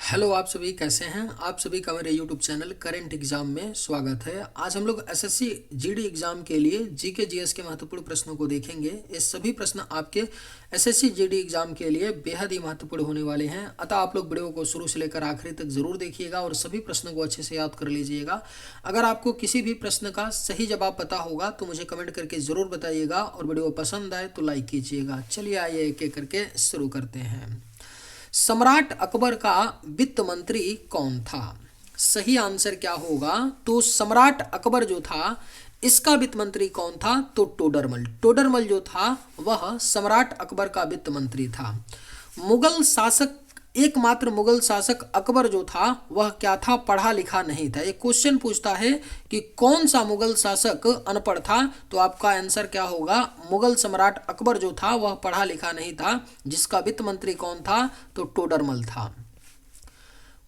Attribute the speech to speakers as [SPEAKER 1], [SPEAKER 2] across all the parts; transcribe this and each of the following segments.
[SPEAKER 1] Hello, आप सभी कैसे हैं। आप सभी का मेरे यूट्यूब चैनल करेंट एग्जाम में स्वागत है। आज हम लोग एसएससी जीडी एग्जाम के लिए जीके जीएस के महत्वपूर्ण प्रश्नों को देखेंगे। ये सभी प्रश्न आपके एसएससी जीडी एग्जाम के लिए बेहद ही महत्वपूर्ण होने वाले हैं, अतः आप लोग वीडियो को शुरू से लेकर आखिरी तक जरूर देखिएगा और सभी प्रश्नों को अच्छे से याद कर लीजिएगा। अगर आपको किसी भी प्रश्न का सही जवाब पता होगा तो मुझे कमेंट करके जरूर बताइएगा और वीडियो पसंद आए तो लाइक कीजिएगा। चलिए आइए एक एक करके शुरू करते हैं। सम्राट अकबर का वित्त मंत्री कौन था? सही आंसर क्या होगा? तो सम्राट अकबर जो था इसका वित्त मंत्री कौन था? तो टोडरमल। टोडरमल जो था वह सम्राट अकबर का वित्त मंत्री था। मुगल शासक, एकमात्र मुगल शासक अकबर जो था वह क्या था? पढ़ा लिखा नहीं था। एक क्वेश्चन पूछता है कि कौन सा मुगल शासक अनपढ़ था, तो आपका आंसर क्या होगा? मुगल सम्राट अकबर जो था वह पढ़ा लिखा नहीं था। जिसका वित्त मंत्री कौन था? तो टोडरमल था।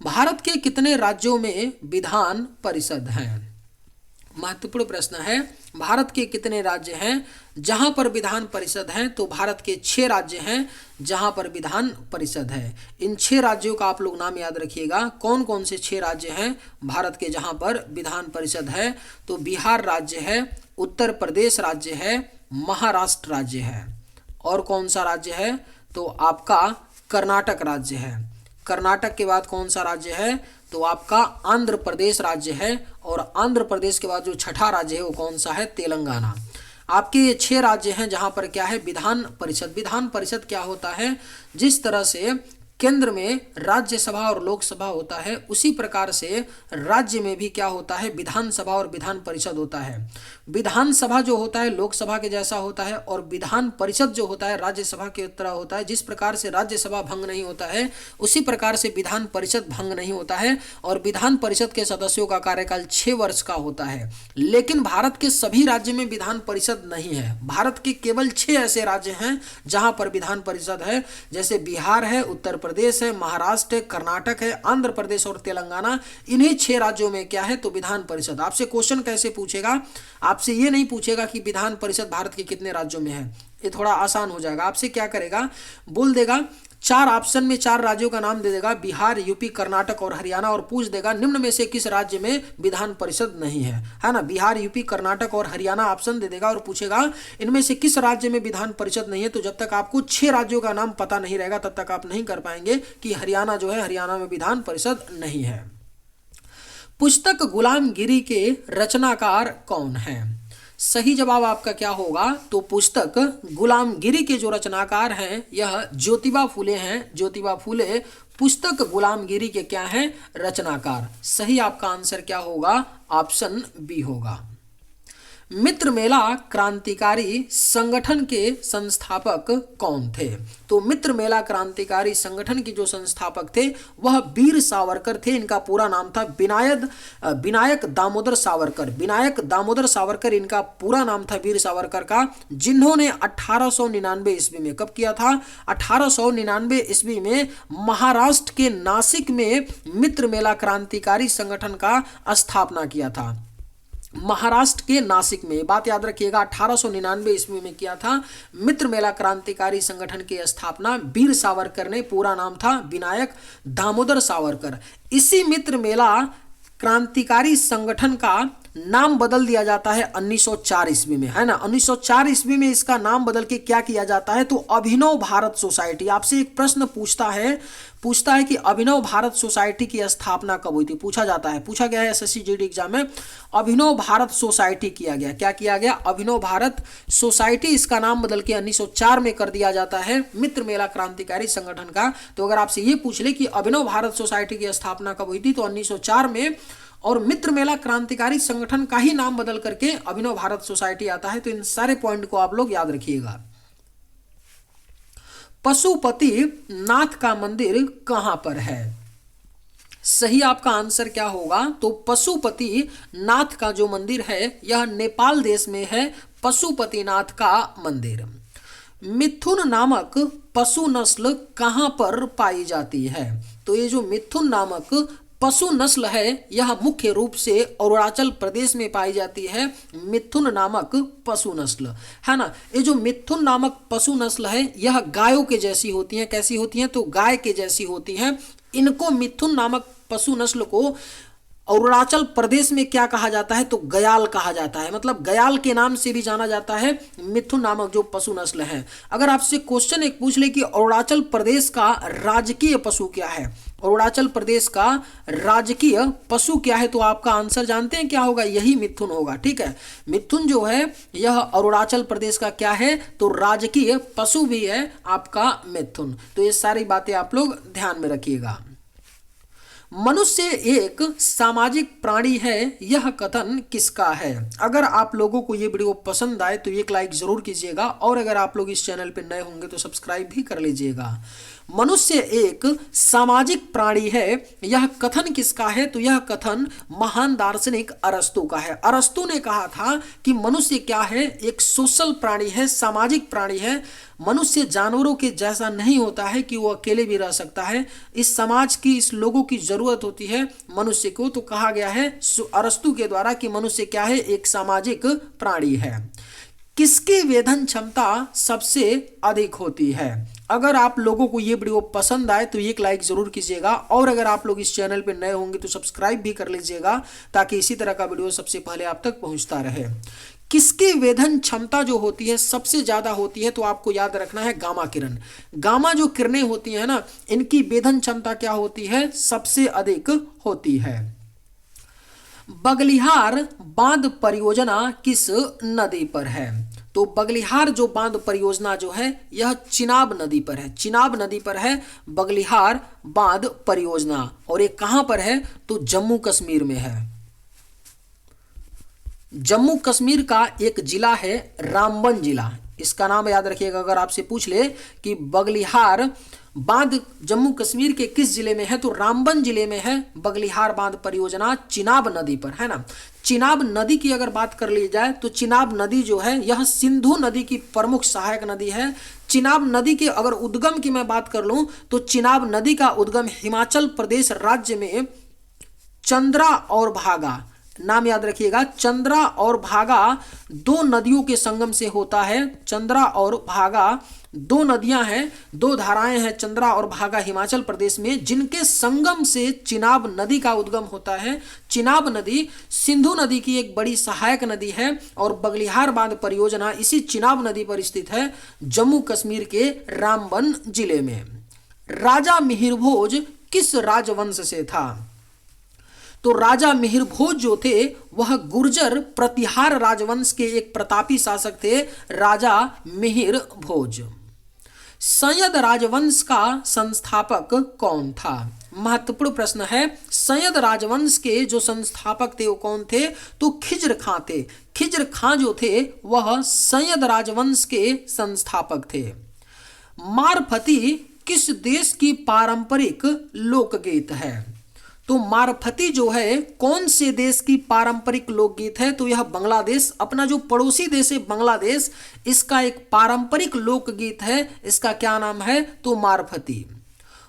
[SPEAKER 1] भारत के कितने राज्यों में विधान परिषद है? महत्वपूर्ण प्रश्न है। भारत के कितने राज्य हैं जहां पर विधान परिषद है? तो भारत के 6 राज्य हैं जहां पर विधान परिषद है। इन 6 राज्यों का आप लोग नाम याद रखिएगा। कौन कौन से 6 राज्य हैं भारत के जहां पर विधान परिषद है? तो बिहार राज्य है, उत्तर प्रदेश राज्य है, महाराष्ट्र राज्य है, और कौन सा राज्य है? तो आपका कर्नाटक राज्य है। कर्नाटक के बाद कौन सा राज्य है? तो आपका आंध्र प्रदेश राज्य है, और आंध्र प्रदेश के बाद जो छठा राज्य है वो कौन सा है? तेलंगाना। आपके ये 6 राज्य हैं जहां पर क्या है? विधान परिषद। विधान परिषद क्या होता है? जिस तरह से केंद्र में राज्यसभा और लोकसभा होता है, उसी प्रकार से राज्य में भी क्या होता है? विधानसभा और विधान परिषद होता है। विधानसभा जो होता है लोकसभा के जैसा होता है, और विधान परिषद जो होता है राज्यसभा के तरह होता है। जिस प्रकार से राज्यसभा भंग नहीं होता है उसी प्रकार से विधान परिषद भंग नहीं होता है, और विधान परिषद के सदस्यों का कार्यकाल 6 वर्ष का होता है। लेकिन भारत के सभी राज्य में विधान परिषद नहीं है। भारत के केवल 6 ऐसे राज्य हैं जहां पर विधान परिषद है, जैसे बिहार है, उत्तर प्रदेश है, महाराष्ट्र है, कर्नाटक है, आंध्र प्रदेश और तेलंगाना। इन्हीं 6 राज्यों में क्या है? तो विधान परिषद। आपसे क्वेश्चन कैसे पूछेगा? आपसे ये नहीं पूछेगा कि विधान परिषद भारत के कितने राज्यों में है। ये थोड़ा आसान हो जाएगा। आपसे क्या करेगा? बोल देगा 4 ऑप्शन में 4 राज्यों का नाम दे देगा, बिहार, यूपी, कर्नाटक और हरियाणा, और पूछ देगा निम्न में से किस राज्य में विधान परिषद नहीं है ना। बिहार, यूपी, कर्नाटक और हरियाणा ऑप्शन दे देगा और पूछेगा इनमें से किस राज्य में विधान परिषद नहीं है। तो जब तक आपको 6 राज्यों का नाम पता नहीं रहेगा तब तक आप नहीं कर पाएंगे कि हरियाणा जो है, हरियाणा में विधान परिषद नहीं है। पुस्तक गुलामगिरी के रचनाकार कौन है? सही जवाब आपका क्या होगा? तो पुस्तक गुलामगिरी के जो रचनाकार हैं यह ज्योतिबा फुले हैं। ज्योतिबा फुले पुस्तक गुलामगिरी के क्या हैं? रचनाकार। सही आपका आंसर क्या होगा? ऑप्शन बी होगा। मित्र मेला क्रांतिकारी संगठन के संस्थापक कौन थे? तो मित्र मेला क्रांतिकारी संगठन के जो संस्थापक थे वह वीर सावरकर थे। इनका पूरा नाम था विनायक दामोदर सावरकर। विनायक दामोदर सावरकर इनका पूरा नाम था, वीर सावरकर का, जिन्होंने 1899 ईस्वी में, कब किया था? 1899 ईस्वी में महाराष्ट्र के नासिक में मित्र मेला क्रांतिकारी संगठन का स्थापना किया था। महाराष्ट्र के नासिक में, बात याद रखिएगा, 1899 ईस्वी में किया था। मित्र मेला क्रांतिकारी संगठन की स्थापना वीर सावरकर ने, पूरा नाम था विनायक दामोदर सावरकर। इसी मित्र मेला क्रांतिकारी संगठन का नाम बदल दिया जाता है 1904 ईस्वी में, है ना। 1904 ईस्वी में इसका नाम बदल के क्या किया जाता है? तो अभिनव भारत सोसाइटी। आपसे एक प्रश्न पूछता है कि अभिनव भारत सोसाइटी की स्थापना कब हुई थी? पूछा जाता है, पूछा गया है एसएससी जीडी एग्जाम में। अभिनव भारत सोसाइटी किया गया। क्या किया गया? अभिनव भारत सोसाइटी। इसका नाम बदल के 1904 में कर दिया जाता है मित्र मेला क्रांतिकारी संगठन का। तो अगर आपसे ये पूछ ले कि अभिनव भारत सोसाइटी की स्थापना कब हुई थी, तो 1904 में, और मित्र मेला क्रांतिकारी संगठन का ही नाम बदल करके अभिनव भारत सोसाइटी आता है। तो इन सारे पॉइंट को आप लोग याद रखिएगा। पशुपति नाथ का मंदिर कहां पर है? सही आपका आंसर क्या होगा? तो पशुपति नाथ का जो मंदिर है यह नेपाल देश में है। पशुपतिनाथ का मंदिर। मिथुन नामक पशु नस्ल कहां पर पाई जाती है? तो ये जो मिथुन नामक पशु नस्ल है यह मुख्य रूप से अरुणाचल प्रदेश में पाई जाती है। मिथुन नामक पशु नस्ल, है ना। ये जो मिथुन नामक पशु नस्ल है यह गायों के जैसी होती हैं। कैसी होती हैं? तो गाय के जैसी होती हैं। इनको मिथुन नामक पशु नस्ल को अरुणाचल प्रदेश में क्या कहा जाता है, तो गयाल कहा जाता है। मतलब गयाल के नाम से भी जाना जाता है मिथुन नामक जो पशु नस्ल है। अगर आपसे क्वेश्चन एक पूछ ले कि अरुणाचल प्रदेश का राजकीय पशु क्या है, अरुणाचल प्रदेश का राजकीय पशु क्या है, तो आपका आंसर जानते हैं क्या होगा, यही मिथुन होगा। ठीक है, मिथुन जो है यह अरुणाचल प्रदेश का क्या है, तो राजकीय पशु भी है आपका मिथुन। तो ये सारी बातें आप लोग ध्यान में रखिएगा। मनुष्य एक सामाजिक प्राणी है, यह कथन किसका है। अगर आप लोगों को ये वीडियो पसंद आए तो एक लाइक जरूर कीजिएगा, और अगर आप लोग इस चैनल पर नए होंगे तो सब्सक्राइब भी कर लीजिएगा। मनुष्य एक सामाजिक प्राणी है, यह कथन किसका है, तो यह कथन महान दार्शनिक अरस्तु का है। अरस्तु ने कहा था कि मनुष्य क्या है, एक सोशल प्राणी है, सामाजिक प्राणी है। मनुष्य जानवरों के जैसा नहीं होता है कि वो अकेले भी रह सकता है, इस समाज की, इस लोगों की जरूरत होती है मनुष्य को। तो कहा गया है अरस्तु के द्वारा कि मनुष्य क्या है, एक सामाजिक प्राणी है। किसकी वेधन क्षमता सबसे अधिक होती है। अगर आप लोगों को ये वीडियो पसंद आए तो एक लाइक जरूर कीजिएगा, और अगर आप लोग इस चैनल पर नए होंगे तो सब्सक्राइब भी कर लीजिएगा, ताकि इसी तरह का वीडियो सबसे पहले आप तक पहुंचता रहे। किसकी वेधन क्षमता जो होती है सबसे ज्यादा होती है, तो आपको याद रखना है गामा किरण। गामा जो किरणें होती है ना, इनकी वेधन क्षमता क्या होती है, सबसे अधिक होती है। बगलिहार बांध परियोजना किस नदी पर है, तो बगलिहार जो बांध परियोजना जो है यह चिनाब नदी पर है। चिनाब नदी पर है बगलिहार बांध परियोजना, और ये कहां पर है, तो जम्मू कश्मीर में है। जम्मू कश्मीर का एक जिला है रामबन जिला, इसका नाम याद रखिएगा। अगर आपसे पूछ ले कि बगलिहार बांध जम्मू कश्मीर के किस जिले में है, तो रामबन जिले में है बगलिहार बांध परियोजना, चिनाब नदी पर है ना। चिनाब नदी की अगर बात कर ली जाए तो चिनाब नदी जो है यह सिंधु नदी की प्रमुख सहायक नदी है। चिनाब नदी के अगर उद्गम की मैं बात कर लूं तो चिनाब नदी का उद्गम हिमाचल प्रदेश राज्य में चंद्रा और भागा, नाम याद रखिएगा, चंद्रा और भागा दो नदियों के संगम से होता है। चंद्रा और भागा दो नदियां हैं, दो धाराएं हैं, चंद्रा और भागा हिमाचल प्रदेश में, जिनके संगम से चिनाब नदी का उद्गम होता है। चिनाब नदी सिंधु नदी की एक बड़ी सहायक नदी है, और बगलिहार बांध परियोजना इसी चिनाब नदी पर स्थित है, जम्मू कश्मीर के रामबन जिले में। राजा मिहिर भोज किस राजवंश से था, तो राजा मिहिर भोज जो थे वह गुर्जर प्रतिहार राजवंश के एक प्रतापी शासक थे, राजा मिहिर भोज। सय्यद राजवंश का संस्थापक कौन था, महत्वपूर्ण प्रश्न है। सय्यद राजवंश के जो संस्थापक थे वो कौन थे, तो खिज्र खां थे। खिज्र खां जो थे वह सय्यद राजवंश के संस्थापक थे। मारफती किस देश की पारंपरिक लोकगीत है, तो मारफती जो है कौन से देश की पारंपरिक लोकगीत है, तो यह बांग्लादेश, अपना जो पड़ोसी देश है बांग्लादेश, इसका एक पारंपरिक लोकगीत है। इसका क्या नाम है, तो मारफती।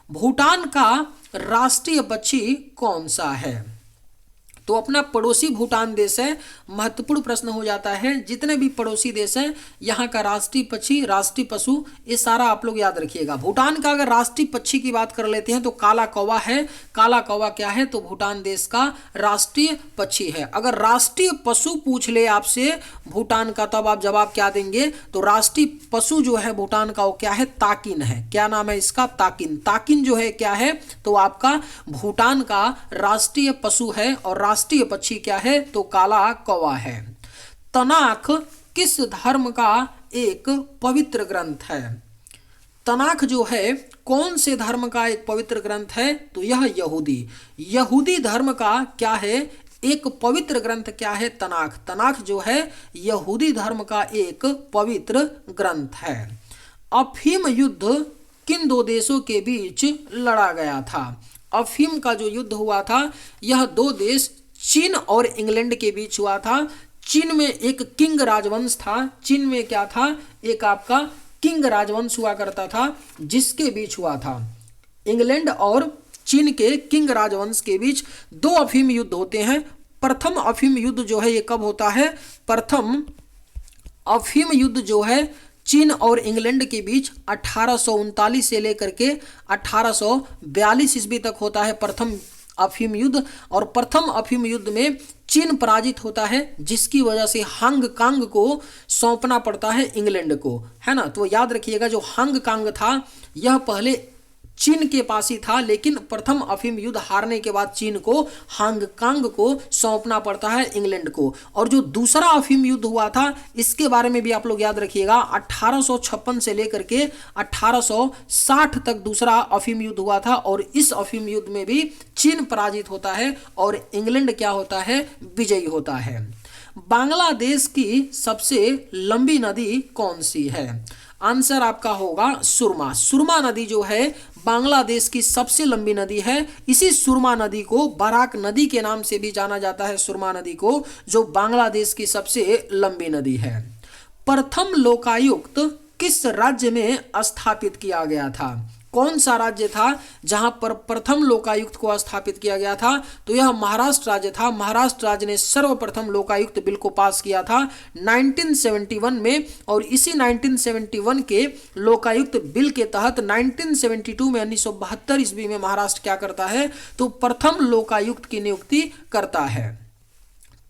[SPEAKER 1] भूटान का राष्ट्रीय पक्षी कौन सा है, तो अपना पड़ोसी भूटान देश है। महत्वपूर्ण प्रश्न हो जाता है, जितने भी पड़ोसी देश हैं यहाँ का राष्ट्रीय पक्षी, राष्ट्रीय पशु, ये सारा आप लोग याद रखिएगा। भूटान का अगर राष्ट्रीय पक्षी की बात कर लेते हैं तो काला कौवा है। काला कौवा क्या है, तो भूटान देश का राष्ट्रीय पक्षी है। अगर राष्ट्रीय पशु पूछ ले आपसे भूटान का, तब आप जवाब क्या देंगे, तो राष्ट्रीय पशु जो है भूटान का वो क्या है, ताकिन है। क्या नाम है इसका, ताकिन। ताकिन जो है क्या है, तो आपका भूटान का राष्ट्रीय पशु है, और राष्ट्रीय पक्षी क्या है, तो काला कौवा है। तनाख किस धर्म का एक पवित्र ग्रंथ है, तनाख जो है कौन से धर्म का एक पवित्र ग्रंथ है, तो यह यहूदी धर्म का क्या है, एक पवित्र ग्रंथ क्या है, तनाख। तनाख जो है यहूदी धर्म का एक पवित्र ग्रंथ है। अफीम युद्ध किन दो देशों के बीच लड़ा गया था, अफीम का जो युद्ध हुआ था यह दो देश चीन और इंग्लैंड के बीच हुआ था। चीन में एक किंग राजवंश था, चीन में क्या था, एक आपका किंग राजवंश हुआ करता था, जिसके बीच हुआ था इंग्लैंड और चीन के किंग राजवंश के बीच दो अफीम युद्ध होते हैं। प्रथम अफीम युद्ध जो है ये कब होता है, प्रथम अफीम युद्ध जो है चीन और इंग्लैंड के बीच 1839 से लेकर के 1842 ईस्वी तक होता है प्रथम अफीम युद्ध। और प्रथम अफीम युद्ध में चीन पराजित होता है, जिसकी वजह से हांगकांग को सौंपना पड़ता है इंग्लैंड को, है ना। तो याद रखिएगा, जो हांगकांग था यह पहले चीन के पास ही था, लेकिन प्रथम अफीम युद्ध हारने के बाद चीन को हांगकांग को सौंपना पड़ता है इंग्लैंड को। और जो दूसरा अफीम युद्ध हुआ था, इसके बारे में भी आप लोग याद रखिएगा, 1856 से लेकर के 1860 तक दूसरा अफीम युद्ध हुआ था। और इस अफीम युद्ध में भी चीन पराजित होता है और इंग्लैंड क्या होता है, विजयी होता है। बांग्लादेश की सबसे लंबी नदी कौन सी है? आंसर आपका होगा सुरमा। सुरमा नदी जो है बांग्लादेश की सबसे लंबी नदी है। इसी सुरमा नदी को बराक नदी के नाम से भी जाना जाता है, सुरमा नदी को, जो बांग्लादेश की सबसे लंबी नदी है। प्रथम लोकायुक्त किस राज्य में स्थापित किया गया था? कौन सा राज्य था जहां पर प्रथम लोकायुक्त को स्थापित किया गया था? तो यह महाराष्ट्र राज्य था। महाराष्ट्र राज्य ने सर्वप्रथम लोकायुक्त बिल को पास किया था 1971 में। और इसी 1971 के लोकायुक्त बिल के तहत 1972 में 1972 ईस्वी में महाराष्ट्र क्या करता है, तो प्रथम लोकायुक्त की नियुक्ति करता है।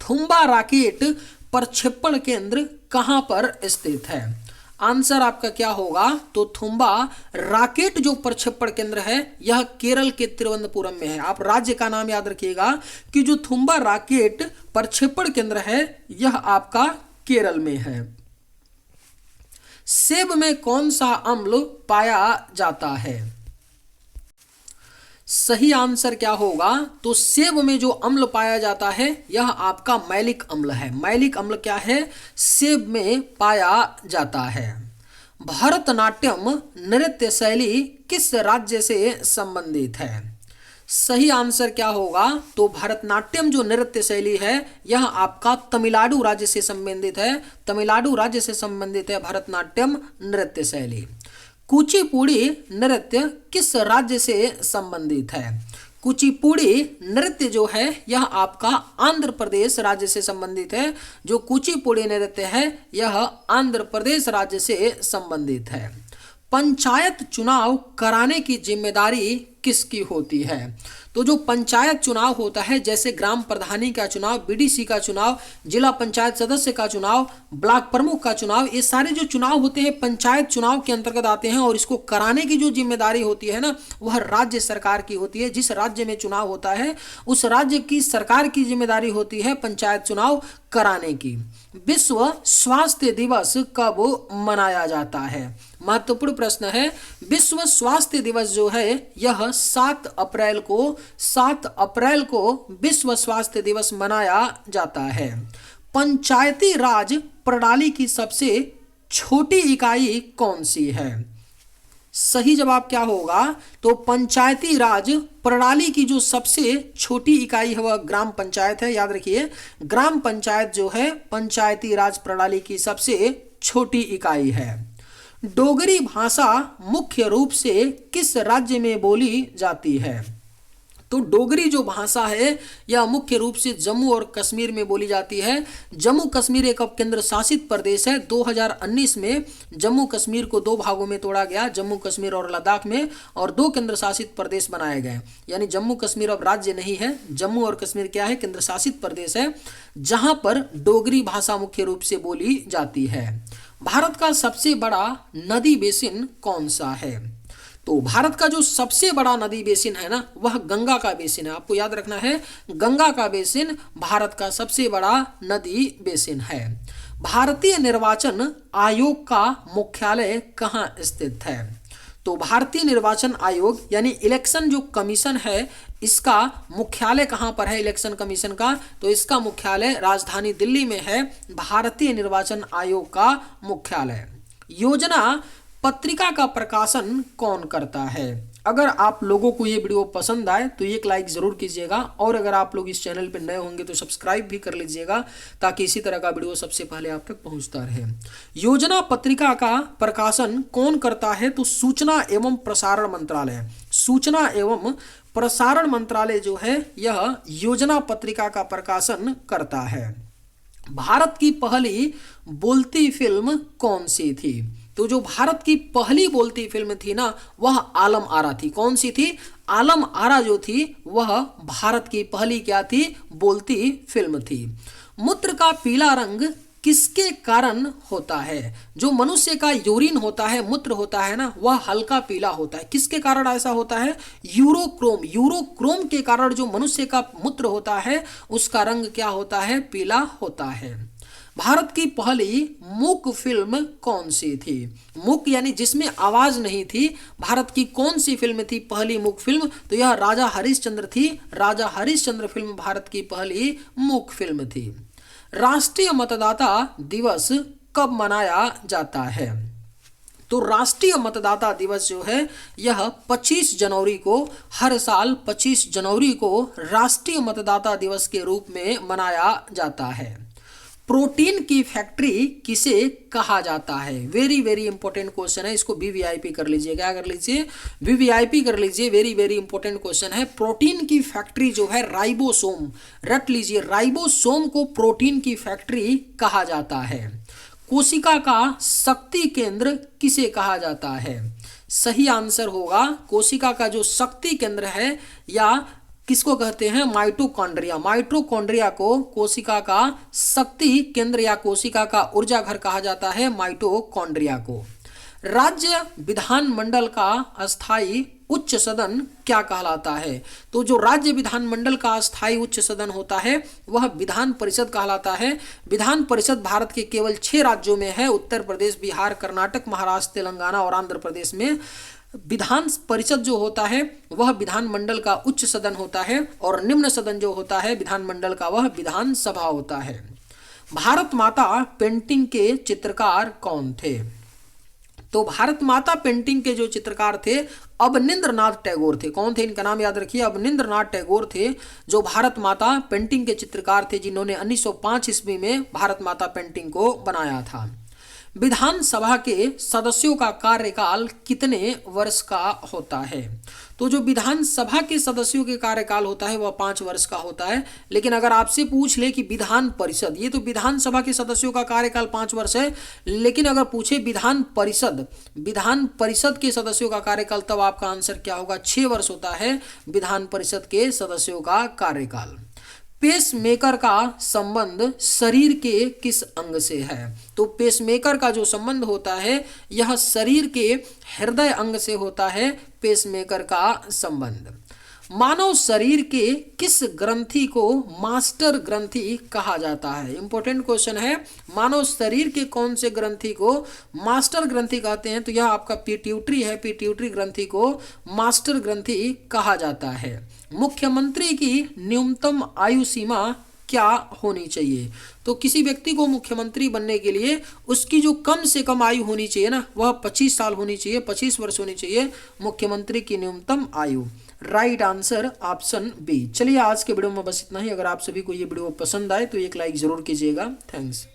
[SPEAKER 1] थुम्बा रॉकेट प्रक्षेपण केंद्र कहां पर स्थित है? आंसर आपका क्या होगा, तो थुम्बा रॉकेट जो प्रक्षेपण केंद्र है यह केरल के तिरुवनंतपुरम में है। आप राज्य का नाम याद रखिएगा कि जो थुम्बा रॉकेट प्रक्षेपण केंद्र है यह आपका केरल में है। सेब में कौन सा अम्ल पाया जाता है? सही आंसर क्या होगा, तो सेब में जो अम्ल पाया जाता है यह आपका मैलिक अम्ल है। मैलिक अम्ल क्या है, सेब में पाया जाता है। भरतनाट्यम नृत्य शैली किस राज्य से संबंधित है? सही आंसर क्या होगा, तो भरतनाट्यम जो नृत्य शैली है यह आपका तमिलनाडु राज्य से संबंधित है। तमिलनाडु राज्य से संबंधित है भरतनाट्यम नृत्य शैली। कुचिपुड़ी नृत्य किस राज्य से संबंधित है? कुचिपुड़ी नृत्य जो है यह आपका आंध्र प्रदेश राज्य से संबंधित है। जो कुचिपुड़ी नृत्य है यह आंध्र प्रदेश राज्य से संबंधित है। पंचायत चुनाव कराने की जिम्मेदारी किसकी होती है? तो जो पंचायत चुनाव होता है, जैसे ग्राम प्रधानी का चुनाव, बीडीसी का चुनाव, जिला पंचायत सदस्य का चुनाव, ब्लॉक प्रमुख का चुनाव, ये सारे जो चुनाव होते हैं पंचायत चुनाव के अंतर्गत आते हैं। और इसको कराने की जो जिम्मेदारी होती है ना, वह राज्य सरकार की होती है। जिस राज्य में चुनाव होता है उस राज्य की सरकार की जिम्मेदारी होती है पंचायत चुनाव कराने की। विश्व स्वास्थ्य दिवस कब मनाया जाता है? महत्वपूर्ण प्रश्न है। विश्व स्वास्थ्य दिवस जो है यह 7 अप्रैल को विश्व स्वास्थ्य दिवस मनाया जाता है। पंचायती राज प्रणाली की सबसे छोटी इकाई कौन सी है? सही जवाब क्या होगा, तो पंचायती राज प्रणाली की जो सबसे छोटी इकाई है वह ग्राम पंचायत है। याद रखिए, ग्राम पंचायत जो है पंचायती राज प्रणाली की सबसे छोटी इकाई है। डोगरी भाषा मुख्य रूप से किस राज्य में बोली जाती है? तो डोगरी जो भाषा है यह मुख्य रूप से जम्मू और कश्मीर में बोली जाती है। जम्मू कश्मीर एक अब केंद्र शासित प्रदेश है। 2019 में जम्मू कश्मीर को 2 भागों में तोड़ा गया, जम्मू कश्मीर और लद्दाख में, और 2 केंद्र शासित प्रदेश बनाए गए। यानी जम्मू कश्मीर अब राज्य नहीं है, जम्मू और कश्मीर क्या है, केंद्र शासित प्रदेश है, जहां पर डोगरी भाषा मुख्य रूप से बोली जाती है। भारत का सबसे बड़ा नदी बेसिन कौन सा है? तो भारत का जो सबसे बड़ा नदी बेसिन है ना, वह गंगा का बेसिन है। आपको याद रखना है, गंगा का बेसिन भारत का सबसे बड़ा नदी बेसिन है। भारतीय निर्वाचन आयोग का मुख्यालय कहाँ स्थित है? तो भारतीय निर्वाचन आयोग यानी इलेक्शन जो कमीशन है, इसका मुख्यालय कहाँ पर है? इलेक्शन कमीशन का, तो इसका मुख्यालय राजधानी दिल्ली में है। भारतीय निर्वाचन आयोग का मुख्यालय। योजना पत्रिका का प्रकाशन कौन करता है? अगर आप लोगों को ये वीडियो पसंद आए तो एक लाइक जरूर कीजिएगा, और अगर आप लोग इस चैनल पर नए होंगे तो सब्सक्राइब भी कर लीजिएगा, ताकि इसी तरह का वीडियो सबसे पहले आप तक पहुंचता रहे। योजना पत्रिका का प्रकाशन कौन करता है? तो सूचना एवं प्रसारण मंत्रालय। सूचना एवं प्रसारण मंत्रालय जो है यह योजना पत्रिका का प्रकाशन करता है। भारत की पहली बोलती फिल्म कौन सी थी? तो जो भारत की पहली बोलती फिल्म थी ना, वह आलम आरा थी। कौन सी थी? आलम आरा जो थी वह भारत की पहली क्या थी? बोलती फिल्म थी। मूत्र का पीला रंग किसके कारण होता है? जो मनुष्य का यूरिन होता है, मूत्र होता है ना, वह हल्का पीला होता है। किसके कारण ऐसा होता है? यूरोक्रोम। यूरोक्रोम के कारण जो मनुष्य का मूत्र होता है उसका रंग क्या होता है? पीला होता है। भारत की पहली मूक फिल्म कौन सी थी? मूक यानी जिसमें आवाज नहीं थी, भारत की कौन सी फिल्म थी पहली मूक फिल्म? तो यह राजा हरिश्चंद्र थी। राजा हरिश्चंद्र फिल्म भारत की पहली मूक फिल्म थी। राष्ट्रीय मतदाता दिवस कब मनाया जाता है? तो राष्ट्रीय मतदाता दिवस जो है यह 25 जनवरी को, हर साल 25 जनवरी को राष्ट्रीय मतदाता दिवस के रूप में मनाया जाता है। प्रोटीन की फैक्ट्री किसे कहा जाता है? वेरी वेरी इंपॉर्टेंट क्वेश्चन है, इसको वीवीआईपी कर लीजिए। क्या कर लीजिए? वीवीआईपी कर लीजिए। वेरी वेरी इंपॉर्टेंट क्वेश्चन है। प्रोटीन की फैक्ट्री जो है राइबोसोम, रट लीजिए, राइबोसोम को प्रोटीन की फैक्ट्री कहा जाता है। कोशिका का शक्ति केंद्र किसे कहा जाता है? सही आंसर होगा कोशिका का जो शक्ति केंद्र है, या किसको कहते हैं? माइटोकॉन्ड्रिया। माइटोकॉन्ड्रिया को कोशिका का शक्ति केंद्र या कोशिका का ऊर्जा घर कहा जाता है, माइटोकॉन्ड्रिया को। राज्य विधानमंडल का अस्थाई उच्च सदन क्या कहलाता है? तो जो राज्य विधानमंडल का अस्थाई उच्च सदन होता है वह विधान परिषद कहलाता है। विधान परिषद भारत के केवल 6 राज्यों में है, उत्तर प्रदेश, बिहार, कर्नाटक, महाराष्ट्र, तेलंगाना और आंध्र प्रदेश में। विधान परिषद जो होता है वह विधानमंडल का उच्च सदन होता है, और निम्न सदन जो होता है विधानमंडल का वह विधानसभा होता है। भारत माता पेंटिंग के चित्रकार कौन थे? तो भारत माता पेंटिंग के जो चित्रकार थे अवनींद्रनाथ टैगोर थे। कौन थे? इनका नाम याद रखिए, अवनींद्रनाथ टैगोर थे जो भारत माता पेंटिंग के चित्रकार थे, जिन्होंने 1905 ईस्वी में भारत माता पेंटिंग को बनाया था। विधानसभा के सदस्यों का कार्यकाल कितने वर्ष का होता है? तो जो विधानसभा के सदस्यों के कार्यकाल होता है वह 5 वर्ष का होता है। लेकिन अगर आपसे पूछ ले कि विधान परिषद, ये तो विधानसभा के सदस्यों का कार्यकाल 5 वर्ष है, लेकिन अगर पूछे विधान परिषद के सदस्यों का कार्यकाल, तब आपका आंसर क्या होगा? 6 वर्ष होता है विधान परिषद के सदस्यों का कार्यकाल। पेसमेकर का संबंध शरीर के किस अंग से है? तो पेसमेकर का जो संबंध होता है यह शरीर के हृदय अंग से होता है, पेसमेकर का संबंध। मानव शरीर के किस ग्रंथि को मास्टर ग्रंथि कहा जाता है? इंपॉर्टेंट क्वेश्चन है। मानव शरीर के कौन से ग्रंथि को मास्टर ग्रंथि कहते हैं? तो यह आपका पिट्यूटरी है। पिट्यूटरी ग्रंथि को मास्टर ग्रंथि कहा जाता है। मुख्यमंत्री की न्यूनतम आयु सीमा क्या होनी चाहिए? तो किसी व्यक्ति को मुख्यमंत्री बनने के लिए उसकी जो कम से कम आयु होनी चाहिए ना, वह 25 साल होनी चाहिए, 25 वर्ष होनी चाहिए मुख्यमंत्री की न्यूनतम आयु। Right answer option B. चलिए आज के वीडियो में बस इतना ही। अगर आप सभी को ये वीडियो पसंद आए तो एक लाइक जरूर कीजिएगा। थैंक्स।